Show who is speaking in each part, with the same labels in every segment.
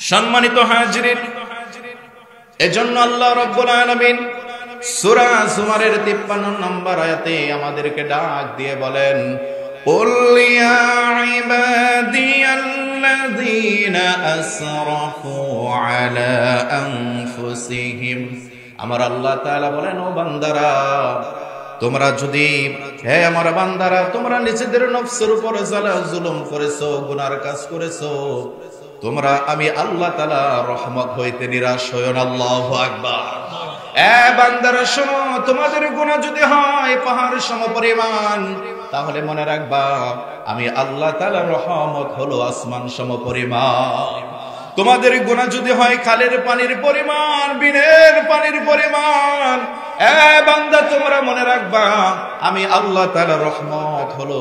Speaker 1: সম্মানিত হাজিরিন, এজন্য আল্লাহ রাব্বুল আলামিন সূরা জুমারের 53 নম্বর আয়াতে আমাদেরকে ডাক দিয়ে বলেন, কুল ইয়া ইবাদিয়াল্লাযীনা আসরাফু আলা আনফুসিহিম। আমার আল্লাহ তাআলা বলেন, ও বান্দারা, তোমরা যদি, হে আমার বান্দারা, তোমরা নিজেদের নফসের উপর জুলুম করেছো, গুনার কাজ করেছো, তোমরা আমি আল্লাহ তাআলা রহমত হইতে নিরাশ হইও না। আল্লাহু আকবার। এ বান্দারা শোনো, তোমাদের গুনাহ যদি হয় পাহাড় সমপরিমাণ, তাহলে মনে রাখবা আমি আল্লাহ তাআলার রহমত হলো আসমান সমপরিমাণ। তোমাদের গুনাহ যদি হয় খালের পানির পরিমাণ, বিনের পানির পরিমাণ, এ বান্দা তোমরা মনে রাখবা আমি আল্লাহ তাআলার রহমত হলো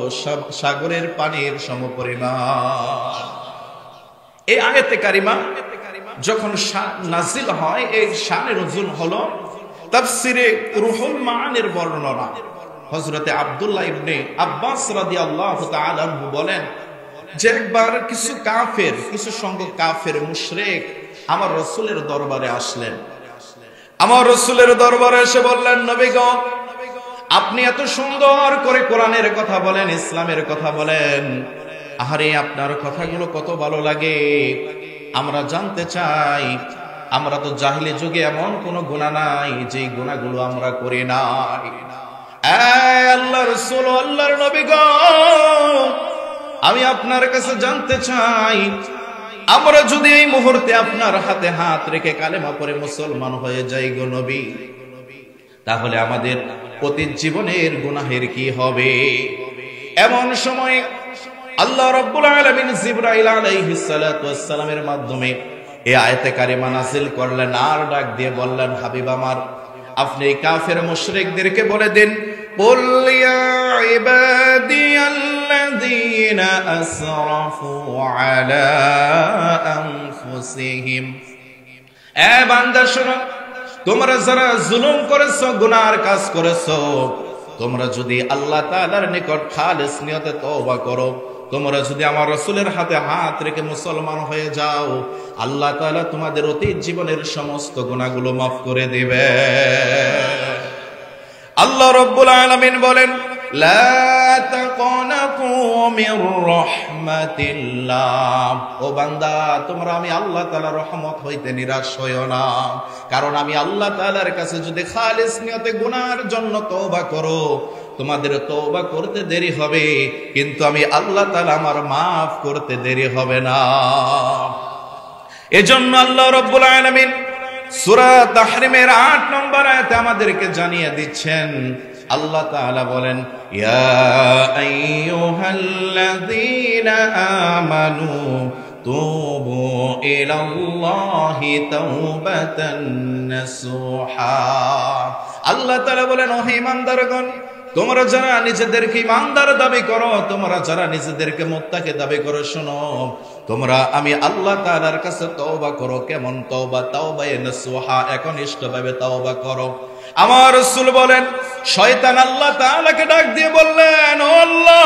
Speaker 1: সাগরের পানির সমপরিমাণ। এই আয়াতে কারিমা যখন নাজিল হয়, এই শানে নজুল হলো তাফসিরে রুহুল মাআনির বর্ণনা। হযরতে আব্দুল্লাহ ইবনে আব্বাস রাদিয়াল্লাহু তাআলা আনহু বলেন যে একবার কিছু সংখ্যক কাফের মুশরিক আমার রাসূলের দরবারে আসলেন। আমার রাসূলের দরবারে এসে বললেন, নবী গো, আপনি এত সুন্দর করে কোরআনের কথা বলেন, ইসলামের কথা বলেন, আহারে আপনার কথাগুলো কত ভালো লাগে। আমরা জানতে চাই, আমরা তো জাহিলি যুগে এমন কোন গুনাহ নাই যে গুনাহগুলো আমরা করি নাই। আল্লাহর রাসূল, আল্লাহর নবী গো, আমি আপনার কাছে জানতে চাই, আমরা যদি এই মুহূর্তে আপনার হাতে হাত রেখে কালেমা পড়ে মুসলমান হয়ে যাই গো নবী, তাহলে আমাদের অতীত জীবনের গুনাহের কি হবে? এমন সময় আল্লাহ রাব্বুল আলামিন জিবরাইল আলাইহিস সালাতু ওয়াস সালামের মাধ্যমে এই আয়াতে কারিমা নাযিল করলেন, আর ডাক দিয়ে বললেন, হাবিব আমার, আপনি কাফের মুশরিকদেরকে বলে দিন, কুল ইয়া ইবাদিয়াল্লাযীনা আসরাফু আলা আনফুসিহিম। এ বান্দা শোনো, তোমরা যারা জুলুম করেছো, গুনার কাজ করেছো, তোমরা যদি আল্লাহ তাআলার নিকট খালিস নিয়তে তওবা করো, তোমরা যদি আমার রাসূলের হাতে হাত রেখে মুসলমান হয়ে যাও, আল্লাহ তাআলা তোমাদের অতীত জীবনের সমস্ত গুনাহগুলো মাফ করে দিবে। আল্লাহ রাব্বুল আলামিন বলেন, লা তাকনাতু মির রাহমাতিল্লাহ। ও বান্দা, তোমরা আমি আল্লাহ তাআলার রহমত হইতে নিরাশ হইও না, কারণ আমি আল্লাহ তাআলার কাছে যদি খালিস নিয়তে গুনাহর জন্য তওবা করো, তোমাদের তওবা করতে দেরি হবে, কিন্তু আমি আল্লাহ তাআলা আমার মাফ করতে দেরি হবে না। এজন্য আল্লাহ রাব্বুল আলামিন সূরা তাহরিমের 8 নম্বর আয়াতে আমাদেরকে জানিয়ে দিচ্ছেন, আল্লাহ তাআলা বলেন, ইয়া আইয়ুহাল্লাযীনা আমানু তুবু ইলাল্লাহি তাওবাতান নাসুহা। আল্লাহ তাআলা বলেন, ও ঈমানদারগণ, তোমরা যারা নিজেদেরকে ঈমানদার দাবি করো, তোমরা যারা নিজেদেরকে মুত্তাকি দাবি করো, শোনো, তোমরা আমি আল্লাহ তাআলার কাছে তওবা করো। কেমন তওবা? তাওবায়ে নাসুহা, একনিষ্ঠভাবে তওবা করো। আমার রাসূল বলেন, শয়তান আল্লাহ তাআলাকে ডাক দিয়ে বললেন, ও আল্লাহ,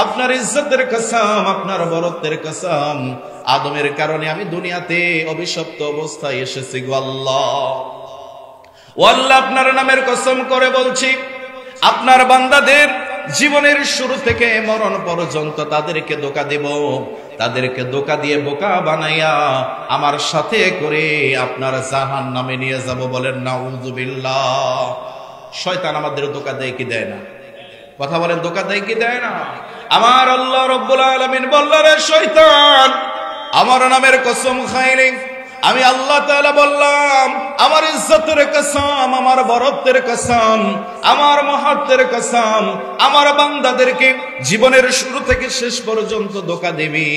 Speaker 1: আপনার ইজ্জতের কসম, আপনার বরত্বের কসম, আদমের কারণে আমি দুনিয়াতে অভিশপ্ত অবস্থায় এসেছি গো আল্লাহ। ও আল্লাহ, আপনার নামের কসম করে বলছি, আপনার বান্দাদের জীবনের শুরু থেকে মরণ পর্যন্ত তাদেরকে ধোঁকা দেব, তাদেরকে ধোঁকা দিয়ে বোকা বানাইয়া আমার সাথে করে আপনার জাহান্নামে নিয়ে যাব। বলেন নাউযুবিল্লাহ। শয়তান আমাদের ধোঁকা দেয় কি দেয় না? কথা বলেন, ধোঁকা দেয় কি দেয় না? আমার আল্লাহ রাব্বুল আলামিন বললেন, রে শয়তান, আমার নামের কসম খাইনি, আমি আল্লাহ তাআলা বললাম, আমার ইজ্জতের কসম, আমার বরত্বের কসম, আমার মহত্বের কসম, আমার বান্দাদেরকে জীবনের শুরু থেকে শেষ পর্যন্ত ধোঁকা দিবি।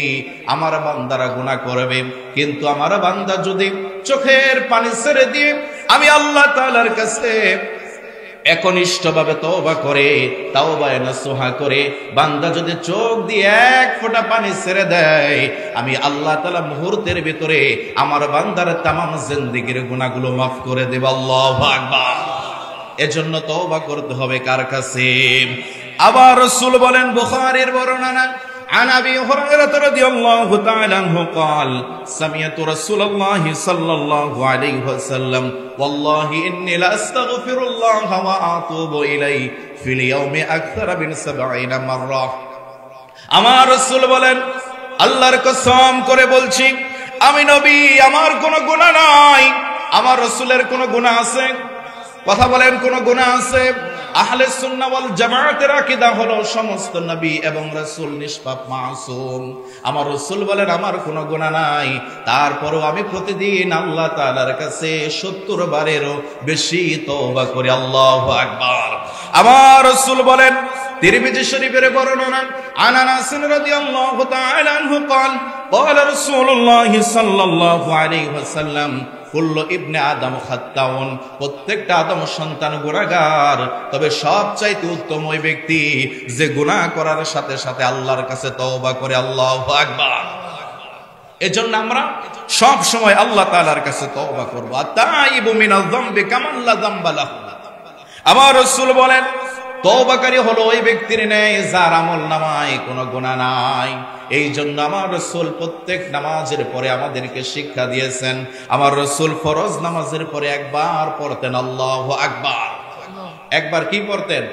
Speaker 1: আমার বান্দারা গুনাহ করবে, কিন্তু আমার বান্দা যদি চোখের পানি ছেড়ে দিয়ে আমি আল্লাহ তাআলার কাছে একনিষ্ঠভাবে তওবা করে, তাওবায়ে নাসুহা করে, বান্দা যদি চোখ দিয়ে এক ফোঁটা পানি ছেড়ে দেয়, আমি আল্লাহ তাআলা মুহূর্তের ভিতরে আমার বান্দার তামাম জিন্দেগীর গুনাহগুলো মাফ করে দেব। আল্লাহু আকবার। এজন্য তওবা করতে হবে কার কাছে? আবার রাসূল বলেন, বুখারীর বর্ণনা, عن أبي هريرة رضي الله تعالى عنه قال سمعت رسول الله صلى الله عليه وسلم والله إني لأستغفر الله وأتوب إليه في اليوم أكثر من 70 مرة আমার রাসূল বলেন আল্লাহর কসম করে বলছি আমি নবী আমার কোনো গুনাহ নাই আমার রাসূলের কোনো গুনাহ আছে কথা বলেন কোনো গুনাহ আছে আহলে সুন্নাহ ওয়াল জামাতের আকীদা হলো সমস্ত নবী এবং রাসূল নিষ্পাপ মাসুম আমার রাসূল বলেন আমার কোনো গুনাহ নাই তারপরেও আমি প্রতিদিন আল্লাহ তাআলার কাছে 70 বারেরও বেশি তওবা করি আল্লাহু আকবার আমার রাসূল বলেন তিরমিজি শরীফের বর্ণনা আনাস রাদিয়াল্লাহু তাআলা আনহু قال قال رسول الله صلى الله عليه وسلم কুল্লু ইবনে আদম খাত্তাউন প্রত্যেকটা আদম সন্তান গুনাহগার তবে সবচাইতে উত্তম ওই ব্যক্তি যে গুনাহ করার সাথে সাথে আল্লাহর কাছে তওবা করে আল্লাহু আকবার এজন্য আমরা সব সময় আল্লাহ তাআলার কাছে তওবা করব আতাইবু মিনাল যামবি কামান লা যামবা লাহু আমার রাসূল বলেন তওবাকারী হলো ওই ব্যক্তির ন্যায় যার আমলনামায় কোনো গুনাহ নাই এই জন্য আমার রাসূল প্রত্যেক নামাজের পরে আমাদেরকে শিক্ষা দিয়েছেন আমার রাসূল ফরজ নামাজের পরে একবার পড়তেন আল্লাহু আকবার একবার কি পড়তেন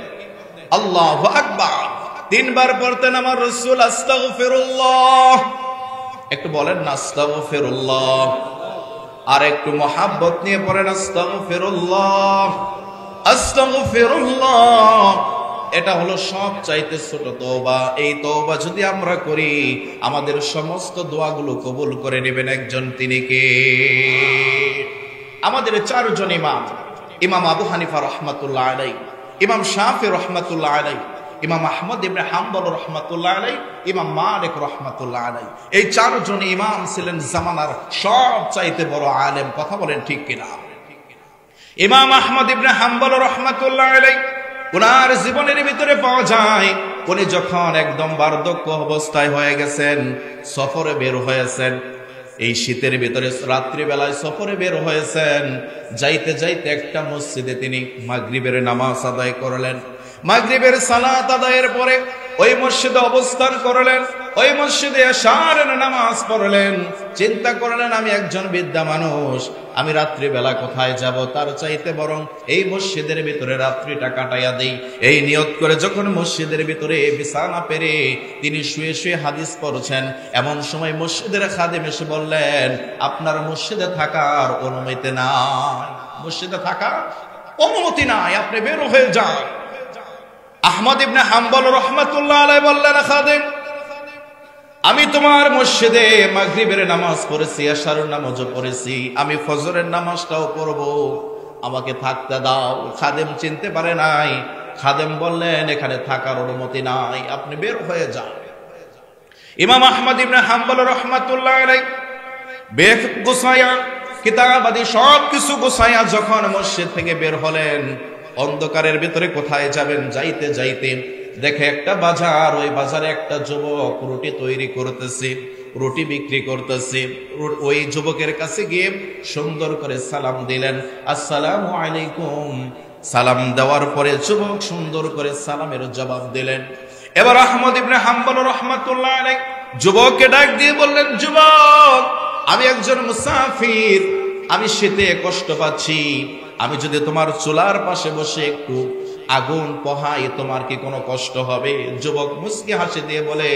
Speaker 1: আল্লাহু আকবার তিনবার পড়তেন আমার রাসূল আস্তাগফিরুল্লাহ একটু বলেন না আস্তাগফিরুল্লাহ আর একটু মহব্বত নিয়ে পড়েন আস্তাগফিরুল্লাহ আস্তাগফিরুল্লাহ এটা হলো সবচাইতে ছোট তওবা এই তওবা যদি আমরা করি আমাদের সমস্ত দোয়াগুলো কবুল করে নেবেন একজন তিনি কে আমাদের চারজন ইমাম ইমাম আবু হানিফা রাহমাতুল্লাহ আলাইহি ইমাম শাফি রাহমাতুল্লাহ আলাইহি ইমাম আহমদ ইবনে হাম্বল রাহমাতুল্লাহ আলাইহি ইমাম মালিক রাহমাতুল্লাহ আলাইহি এই চারজন ইমাম ছিলেন জামানার সবচাইতে বড় আলেম কথা বলেন ঠিক কিনা ইমাম আহমদ ইবনে হাম্বল রাহমাতুল্লাহ আলাইহি ওনার জীবনের ভিতরে পাওয়া যায় উনি যখন একদম বার্ধক্য অবস্থায় হয়ে গেছেন সফরে বের হয়েছেন এই শীতের ভিতরে রাত্রি বেলায় সফরে বের হয়েছেন যাইতে যাইতে একটা মসজিদে তিনি মাগরিবের নামাজ আদায় করলেন মাগরিবের সালাত আদায়ের পরে ওই মসজিদে অবস্থান করলেন ওই মসজিদে এশার নামাজ পড়লেন চিন্তা করলেন আমি একজন বৃদ্ধা মানুষ আমি রাত্রি বেলা কোথায় যাব তার চাইতে বরং এই মসজিদের ভিতরে রাত্রিটা কাটাইয়া দেই এই নিয়ত করে যখন মসজিদের ভিতরে বিছানা পেরে তিনি শুয়ে শুয়ে হাদিস পড়ছেন এমন সময় মসজিদের খাদেম এসে বললেন আপনার মসজিদে থাকার অনুমতি নাই মসজিদে থাকার অনুমতি নাই আপনি বের হয়ে যান আহমদ ইবনে হাম্বল রাহমাতুল্লাহ আলাইহি বললেন খাদেম আমি তোমার মসজিদে মাগরিবের নামাজ পড়েছি এশারের নামাজও পড়েছি আমি ফজরের নামাজটাও পড়ব আমাকে থাকতে দাও খাদেম চিনতে পারে নাই খাদেম বললেন এখানে থাকার অনুমতি নাই আপনি বের হয়ে যান ইমাম আহমদ ইবনে হাম্বল রাহমাতুল্লাহ আলাইহি বেখ গোছায়া কিতাব আদি সব কিছু গোছায়া যখন মসজিদ থেকে বের হলেন অন্ধকারের ভিতরে কোথায় যাবেন যাইতে যাইতে দেখে একটা বাজার ওই বাজারে একটা যুবক রুটি তৈরি করতেছে রুটি বিক্রি করতেছে ওই যুবকের কাছে গিয়ে সুন্দর করে সালাম দিলেন আসসালামু আলাইকুম সালাম দেওয়ার পরে যুবক সুন্দর করে সালামের জবাব দিলেন এবার আহমদ ইবনে হাম্বল রাহমাতুল্লাহ আলাইহি যুবককে ডাক দিয়ে বললেন যুবক আমি একজন মুসাফির আমি শীতে কষ্ট পাচ্ছি আমি যদি তোমার চুলার পাশে বসে একটু আগুন পোহাই তোমার কি কোনো কষ্ট হবে যুবক মুস্কি হাসি দিয়ে বলে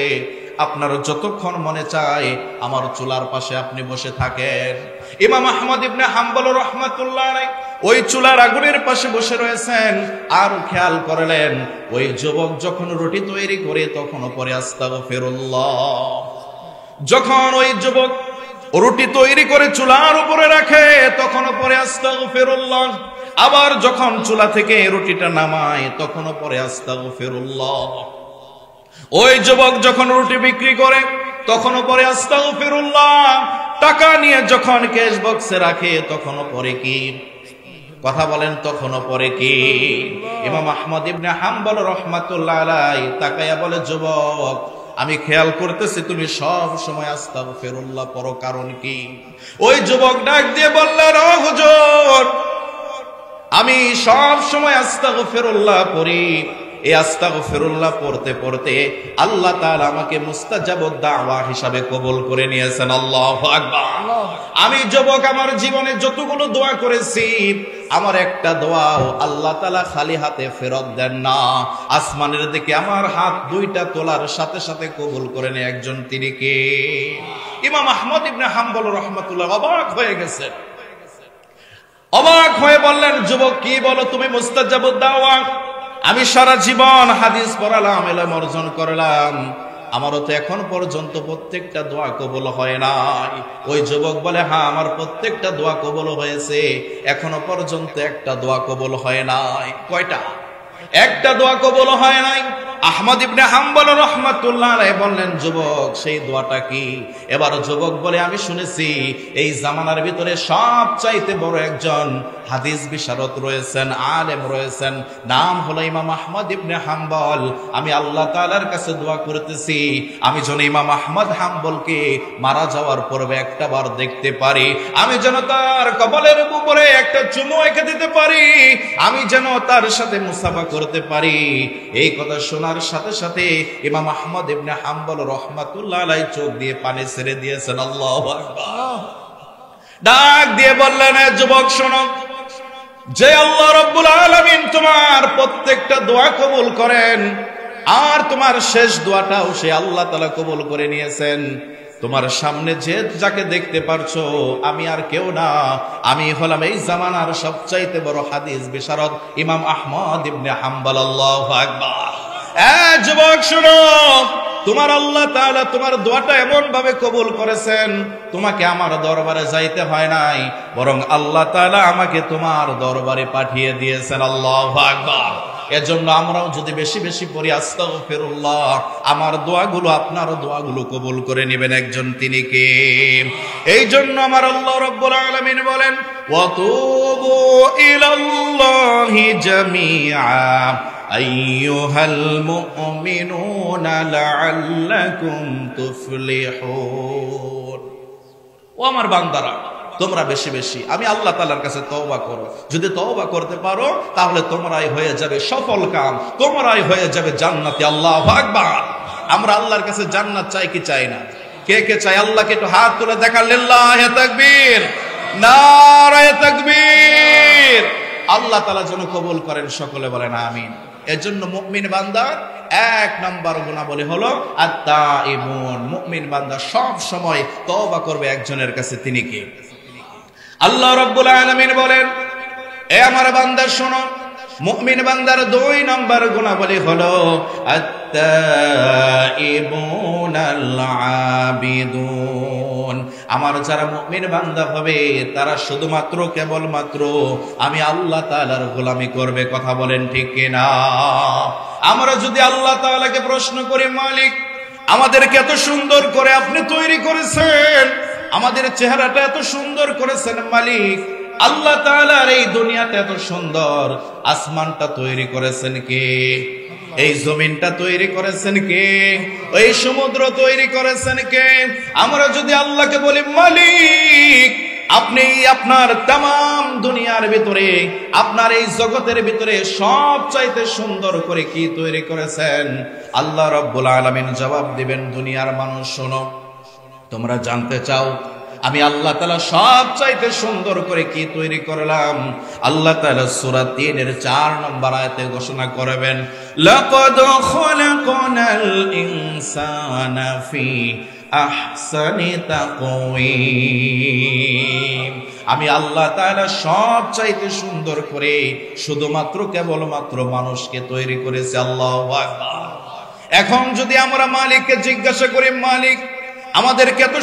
Speaker 1: আপনার যতক্ষণ মনে চায় আমার চুলার পাশে আপনি বসে থাকেন ইমাম আহমদ ইবনে হাম্বল রাহমাতুল্লাহ আলাইহি ওই চুলার আগুনের পাশে বসে রয়েছেন আর খেয়াল করলেন ওই যুবক যখন রুটি তৈরি করে তখন পরে আস্তাগফিরুল্লাহ যখন ওই যুবক রুটি তৈরি করে চুলার উপরে রাখে তখন পরে আস্তাগফিরুল্লাহ আবার যখন চুলা থেকে রুটিটা নামায় তখন পরে আস্তাগফিরুল্লাহ ওই যুবক যখন রুটি বিক্রি করে তখন পরে আস্তাগফিরুল্লাহ টাকা নিয়ে যখন ক্যাশ বক্সে রাখে তখন পরে কি কথা বলেন তখন পরে কি ইমাম আহমদ ইবনে হাম্বল রাহমাতুল্লাহ আলাইহি তাকায়া বলে যুবক আমি খেয়াল করতেছি তুমি সব সময় আস্তাগফিরুল্লাহ পড়ো কারণ কি ওই যুবক ডাক দিয়ে বললেন ও হুজুর আমি সব সময় আস্তাগফিরুল্লাহ পড়ি এই আস্তাগফিরুল্লাহ পড়তে পড়তে আল্লাহ তাআলা আমাকে মুস্তাজাবুদ দাওয়া হিসাবে কবুল করে নিয়েছেন। আল্লাহু আকবার। আমি যুবক, আমার জীবনে যতগুলো দোয়া করেছি, আমার একটা দোয়াও আল্লাহ তাআলা খালি হাতে ফেরত দেন না। আসমানের দিকে আমার হাত দুইটা তোলার সাথে সাথে কবুল করেন একজন, তিনি কে? ইমাম আহমদ ইবনে হাম্বল রাহমাতুল্লাহ অবাক হয়ে গেছেন। অবাক হয়ে বললেন, যুবক কি বলো তুমি মুস্তাজাবুদ দাওয়া? আমি সারা জীবন হাদিস পড়ালাম, ইলম অর্জন করলাম, আমারও তো এখন পর্যন্ত প্রত্যেকটা দোয়া কবুল হয় নাই। ওই যুবক বলে, হ্যাঁ আমার প্রত্যেকটা দোয়া কবুল হয়েছে, এখনো পর্যন্ত একটা দোয়া কবুল হয় নাই। কয়টা? একটা দোয়া কবুল হয় নাই। আহমদ ইবনে হাম্বল রাহমাতুল্লাহ আলাইহি বললেন, যুবক সেই দোয়াটা কি? এবার যুবক বলে, আমি শুনেছি এই জামানার ভিতরে সবচাইতে বড় একজন হাদিস বিশারদ রয়েছেন, আলেম রয়েছেন, নাম হলো ইমাম আহমদ ইবনে হাম্বল। আমি আল্লাহ তাআলার কাছে দোয়া করতেছি, আমি যেন ইমাম আহমদ হাম্বলকে মারা যাওয়ার পূর্বে একটা বার দেখতে পারি, আমি যেন তার কবরের উপরে একটা চুমু এঁকে দিতে পারি, আমি যেন তার সাথে মুসাফা করতে পারি। এই কথা শোনার সাথে সাথে ইমাম আহমদ ইবনে হাম্বল রাহমাতুল্লাহ আলাইহি চোখ দিয়ে পানি ছেড়ে দিয়েছেন। আল্লাহু আকবার। ডাক দিয়ে বললেন, যুবক শোনো, যে আল্লাহ রাব্বুল আলামিন তোমার প্রত্যেকটা দোয়া কবুল করেন, আর তোমার শেষ দোয়াটাও সে আল্লাহ তাআলা কবুল করে নিয়েছেন। তোমার সামনে যে যাকে দেখতে পারছো, আমি আর কেউ না, আমি হলাম এই জামানার সবচাইতে বড় হাদিস বিশারদ ইমাম আহমদ ইবনে হাম্বল। আল্লাহু আকবার। যুবক শুনো, তোমার আল্লাহ তাআলা তোমার দোয়াটা এমন ভাবে কবুল করেছেন, তোমাকে আমার দরবারে যাইতে হয় নাই, বরং আল্লাহ তাআলা আমাকে তোমার দরবারে পাঠিয়ে দিয়েছেন। আল্লাহু আকবার। এজন্য আমরাও যদি বেশি বেশি পড়ি আস্তাগফিরুল্লাহ, আমার দোয়াগুলো আপনার দোয়াগুলো কবুল করে নেবেন একজন, তিনি কে? এই জন্য আমার আল্লাহ রাব্বুল আলামিন বলেন, ওয়াতুবু ইলাল্লাহি জামিআ আইয়ুহাল মুমিনুনা লাআল্লাকুম তুফলিহুন। ও আমার বান্দারা, তোমরা বেশি বেশি আমি আল্লাহ তাআলার কাছে তওবা করো। যদি তওবা করতে পারো তাহলে তোমরাই হয়ে যাবে সফল কাম, তোমরাই হয়ে যাবে জান্নাতি। আল্লাহু আকবার। আমরা আল্লাহর কাছে জান্নাত চাই কি চাই না? কে কে চাই? আল্লাহকে একটু হাত তুলে দেখা। লিল্লাহি তাকবীর, নারায়ে তাকবীর। আল্লাহ তাআলা যেন কবুল করেন, সকলে বলেন আমিন। এজন্য মুমিন বান্দার এক নাম্বার গুণাবলী হলো আত-তাইবুন। মুমিন বান্দা সব সময় তওবা করবে একজনের কাছে, তিনি কে? আল্লাহ রাব্বুল আলামিন বলেন, এ আমার বান্দা শোনো, মুমিন বান্দার দুই নাম্বার গুণাবলী হলো আত-তাইবুনাল আবিদুন। আমার যারা মুমিন বান্দা হবে তারা শুধুমাত্র কেবলমাত্র আমি আল্লাহ তাআলার গোলামি করবে। কথা বলেন ঠিক কিনা? আমরা যদি আল্লাহ তাআলাকে প্রশ্ন করি, মালিক আমাদেরকে এত সুন্দর করে আপনি তৈরি করেছেন, আমাদের চেহারাটা এত সুন্দর করেছেন, মালিক আল্লাহ তাআলার এই দুনিয়াটা এত সুন্দর, আসমানটা তৈরি করেছেন কে? এই জমিনটা তৈরি করেছেন কে? এই সমুদ্র তৈরি করেছেন কে? আমরা যদি আল্লাহকে বলি, মালিক আপনি আপনার তামাম দুনিয়ার ভিতরে, আপনার এই জগতের ভিতরে সবচাইতে সুন্দর করে কি তৈরি করেছেন? আল্লাহ রাব্বুল আলামিন জবাব দিবেন, দুনিয়ার মানুষ শোনো, তোমরা জানতে চাও আমি আল্লাহ তাআলা সবচাইতে সুন্দর করে কি তৈরি করলাম? আল্লাহ তাআলা সূরা ৩ এর ৪ নম্বর আয়াতে ঘোষণা করবেন, লাকাদ খালাকনাল ইনসানা ফি আহসানি তাকওয়িম। আমি আল্লাহ তাআলা সবচাইতে সুন্দর করে শুধুমাত্র কেবলমাত্র মানুষকে তৈরি করেছি। আল্লাহু আকবার। এখন যদি আমরা মালিককে জিজ্ঞাসা করি, মালিক আমাদেরকে এত